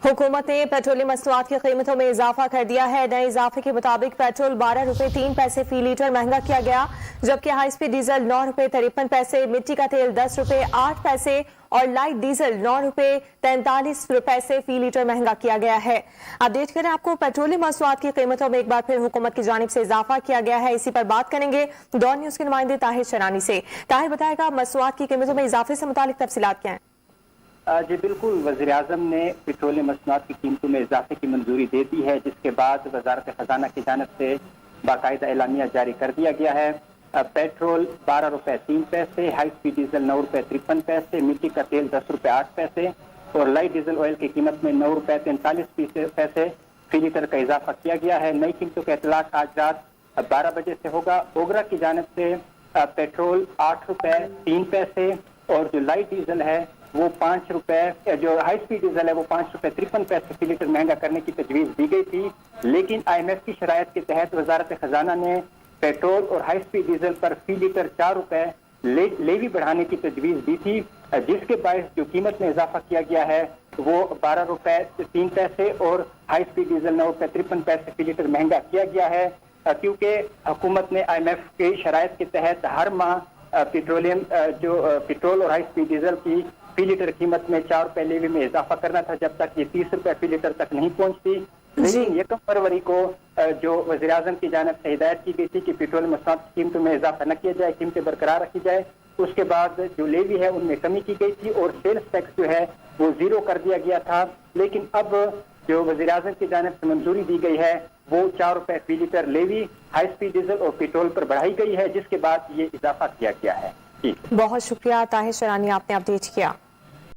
हुकूमत ने पेट्रोलियम मसनूआत की कीमतों में इजाफा कर दिया है। नए इजाफे के मुताबिक पेट्रोल 12 रुपए 3 पैसे फी लीटर महंगा किया गया, जबकि हाई स्पीड डीजल 9 रुपए 53 पैसे, मिट्टी का तेल 10 रुपए 8 पैसे और लाइट डीजल 9 रुपए 43 पैसे फी लीटर महंगा किया गया है। अपडेट करें आपको, पेट्रोलियम मसनूआत की कीमतों में एक बार फिर हुकूमत की जानिब से इजाफा किया गया है। इसी पर बात करेंगे डॉन न्यूज के नुमाइंदे ताहिर शरानी से। ताहिर बताएगा मसनूआत की कीमतों में इजाफे से मुतालिक तफसीलात क्या हैं? जी बिल्कुल, वज़ीर आज़म ने पेट्रोलियम मसनूआत की कीमतों में इजाफे की मंजूरी दे दी है, जिसके बाद वजारत खजाना की जानिब से बाकायदा एलानिया जारी कर दिया गया है। पेट्रोल 12 रुपए 3 पैसे, हाई स्पीड डीजल 9 रुपए 53 पैसे, मिट्टी का तेल 10 रुपए 8 पैसे और लाइट डीजल ऑयल की कीमत में 9 रुपए 43 पैसे फी लीटर का इजाफा किया गया है। नई कीमतों का इतलाक आज रात 12 बजे से होगा। ओगरा की जानिब से पेट्रोल 8 रुपए 3 पैसे और जो लाइट डीजल है वो 5 रुपए, जो हाई स्पीड डीजल है वो 5 रुपए 53 पैसे फी लीटर महंगा करने की तजवीज दी गई थी, लेकिन IMF की शरायत के तहत वजारत खजाना ने पेट्रोल और हाई स्पीड डीजल पर फी लीटर 4 रुपए लेवी बढ़ाने की तजवीज दी थी, जिसके बायस जो कीमत में इजाफा किया गया है वो 12 रुपए 3 पैसे और हाई स्पीड डीजल 9 रुपए 53 पैसे फी लीटर महंगा किया गया है, क्योंकि हुकूमत ने IMF की शरायत के तहत हर माह पेट्रोलियम जो पेट्रोल और हाई स्पीड डीजल की फी लीटर कीमत में 4 रुपए लेवी में इजाफा करना था, जब तक ये 30 रुपए फी लीटर तक नहीं पहुंचती। लेकिन 1 फरवरी को जो वज़ीर आज़म की जानिब से हिदायत की गई थी कि पेट्रोलियम मसनूआत की कीमतों में इजाफा न किया जाए, कीमतें बरकरार रखी जाए, उसके बाद जो लेवी है उनमें कमी की गई थी और सेल्स टैक्स जो है वो 0 कर दिया गया था। लेकिन अब जो वज़ीर आज़म की जानिब से मंजूरी दी गई है वो 4 रुपए फी litre levy high speed diesel और पेट्रोल पर बढ़ाई गई है, जिसके बाद ये इजाफा किया गया है। बहुत शुक्रिया ताहिर शरानी, आपने अपडेट किया।